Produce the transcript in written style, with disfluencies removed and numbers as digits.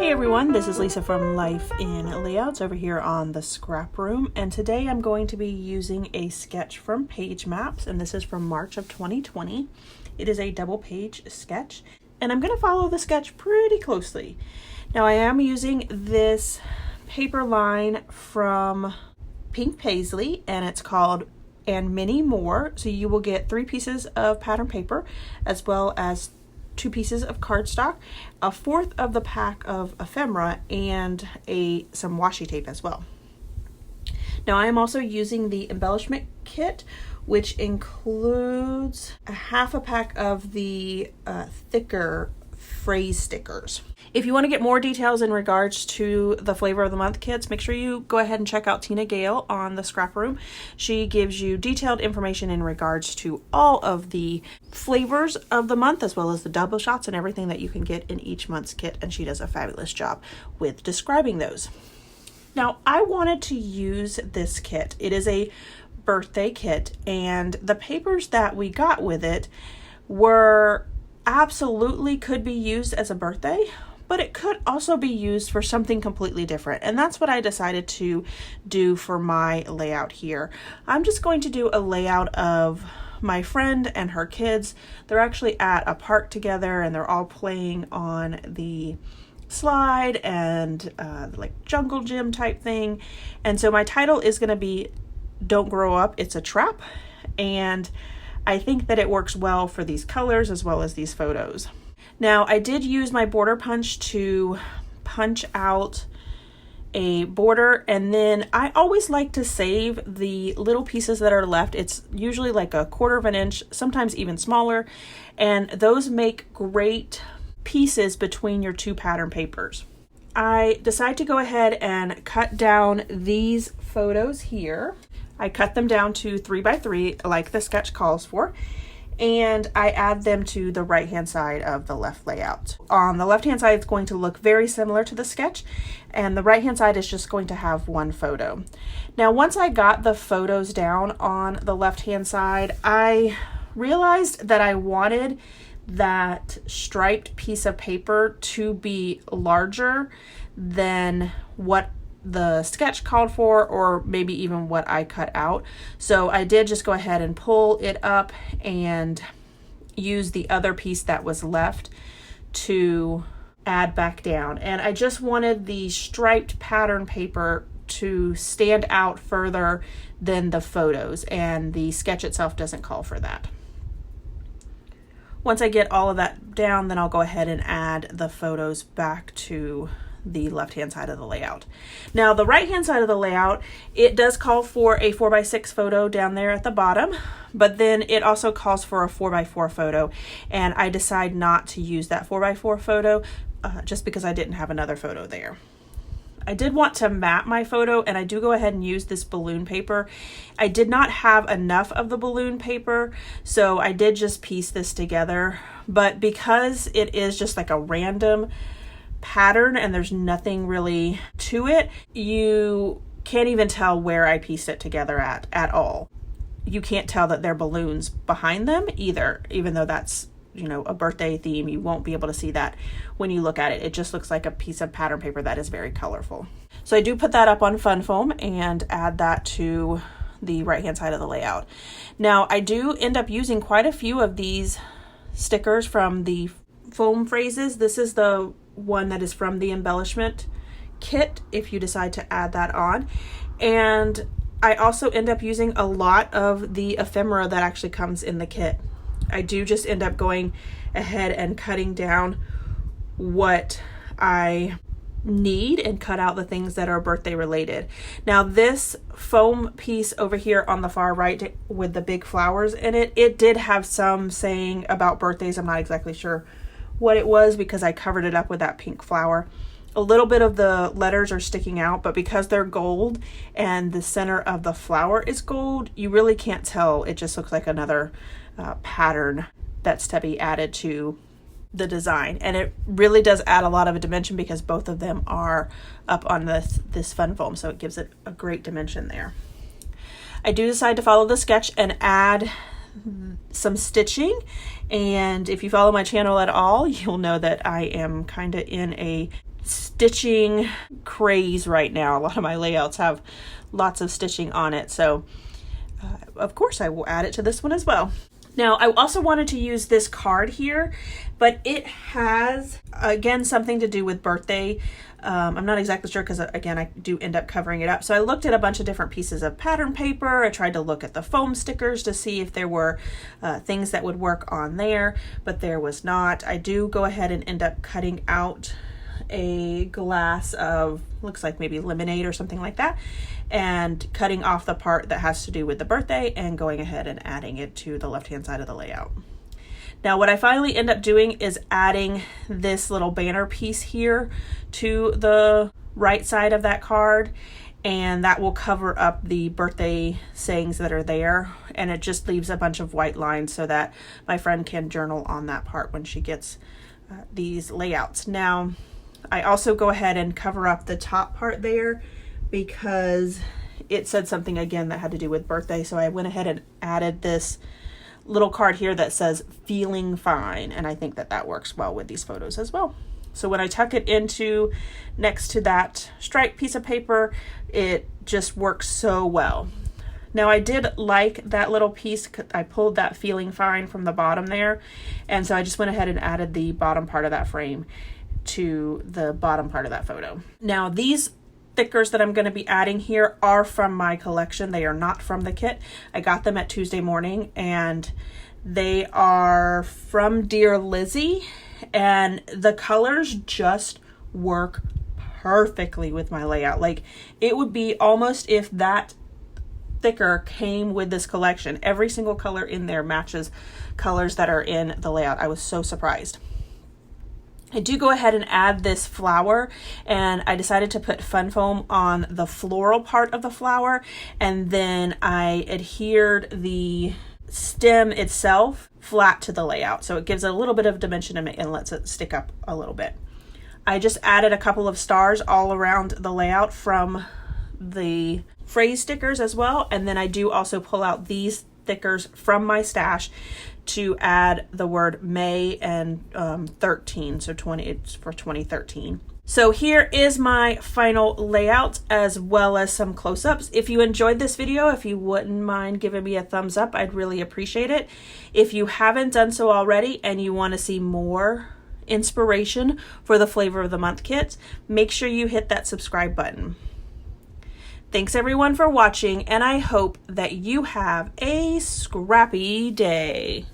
Hey everyone, this is Lisa from Life in Layouts over here on the Scrap Room, and today I'm going to be using a sketch from Page Maps, and this is from March of 2020. It is a double page sketch, and I'm going to follow the sketch pretty closely. Now I am using this paper line from Pink Paislee, and it's called And Many More. So you will get 3 pieces of pattern paper as well as 2 pieces of cardstock, a fourth of the pack of ephemera, and some washi tape as well. Now I am also using the embellishment kit, which includes a half a pack of the thicker phrase stickers. If you want to get more details in regards to the flavor of the month kits, make sure you go ahead and check out Tina Gale on the Scrap Room. She gives you detailed information in regards to all of the flavors of the month, as well as the double shots and everything that you can get in each month's kit, and she does a fabulous job with describing those. Now I wanted to use this kit. It is a birthday kit, and the papers that we got with it were absolutely could be used as a birthday, but it could also be used for something completely different. And that's what I decided to do for my layout here. I'm just going to do a layout of my friend and her kids. They're actually at a park together and they're all playing on the slide and like jungle gym type thing. And so my title is going to be Don't Grow Up, It's a Trap. And I think that it works well for these colors as well as these photos. Now I did use my border punch to punch out a border, and then I always like to save the little pieces that are left. It's usually like a 1/4 of an inch, sometimes even smaller, and those make great pieces between your 2 pattern papers. I decided to go ahead and cut down these photos here. I cut them down to 3 by 3 like the sketch calls for, and I add them to the right hand side of the left layout. On the left hand side it's going to look very similar to the sketch, and the right hand side is just going to have 1 photo. Now once I got the photos down on the left hand side, I realized that I wanted that striped piece of paper to be larger than what the sketch called for, or maybe even what I cut out. So I did just go ahead and pull it up and use the other piece that was left to add back down. And I just wanted the striped pattern paper to stand out further than the photos, and the sketch itself doesn't call for that. Once I get all of that down, then I'll go ahead and add the photos back to the left hand side of the layout. Now the right hand side of the layout, it does call for a 4 by 6 photo down there at the bottom, but then it also calls for a 4 by 4 photo, and I decide not to use that 4 by 4 photo just because I didn't have another photo there. I did want to map my photo, and I do go ahead and use this balloon paper. I did not have enough of the balloon paper, so I did just piece this together, but because it is just like a random pattern and there's nothing really to it, you can't even tell where I pieced it together at all. You can't tell that there are balloons behind them either, even though that's, you know, a birthday theme. You won't be able to see that when you look at it. It just looks like a piece of pattern paper that is very colorful. So I do put that up on fun foam and add that to the right hand side of the layout. Now I do end up using quite a few of these stickers from the foam phrases. This is the one that is from the embellishment kit if you decide to add that on, and I also end up using a lot of the ephemera that actually comes in the kit. I do just end up going ahead and cutting down what I need and cut out the things that are birthday related. Now this foam piece over here on the far right with the big flowers in it, it did have some saying about birthdays. I'm not exactly sure what it was because I covered it up with that pink flower. A little bit of the letters are sticking out, but because they're gold and the center of the flower is gold, you really can't tell. It just looks like another pattern that's to be added to the design, and it really does add a lot of a dimension because both of them are up on this fun foam, so it gives it a great dimension there. I do decide to follow the sketch and add some stitching, and if you follow my channel at all, you'll know that I am kind of in a stitching craze right now. A lot of my layouts have lots of stitching on it, so of course I will add it to this one as well. Now, I also wanted to use this card here, but it has, again, something to do with birthday. I'm not exactly sure because, again, I do end up covering it up. So I looked at a bunch of different pieces of pattern paper. I tried to look at the foam stickers to see if there were things that would work on there, but there was not. I do go ahead and end up cutting out a glass of, looks like maybe lemonade or something like that, and cutting off the part that has to do with the birthday and going ahead and adding it to the left hand side of the layout. Now what I finally end up doing is adding this little banner piece here to the right side of that card, and that will cover up the birthday sayings that are there, and it just leaves a bunch of white lines so that my friend can journal on that part when she gets these layouts. Now I also go ahead and cover up the top part there because it said something again that had to do with birthday, so I went ahead and added this little card here that says feeling fine, and I think that that works well with these photos as well. So when I tuck it into next to that striped piece of paper, it just works so well. Now I did like that little piece. I pulled that feeling fine from the bottom there, and so I just went ahead and added the bottom part of that frame to the bottom part of that photo. Now these stickers that I'm going to be adding here are from my collection. They are not from the kit. I got them at Tuesday Morning, and they are from Dear Lizzie, and the colors just work perfectly with my layout. Like, it would be almost if that sticker came with this collection. Every single color in there matches colors that are in the layout. I was so surprised. I do go ahead and add this flower, and I decided to put fun foam on the floral part of the flower, and then I adhered the stem itself flat to the layout, so it gives it a little bit of dimension and lets it stick up a little bit. I just added a couple of stars all around the layout from the phrase stickers as well, and then I do also pull out these stickers from my stash to add the word May and 13, so 20, it's for 2013. So here is my final layout as well as some close-ups. If you enjoyed this video, if you wouldn't mind giving me a thumbs up, I'd really appreciate it. If you haven't done so already and you want to see more inspiration for the Flavor of the Month kits, make sure you hit that subscribe button. Thanks everyone for watching, and I hope that you have a scrappy day.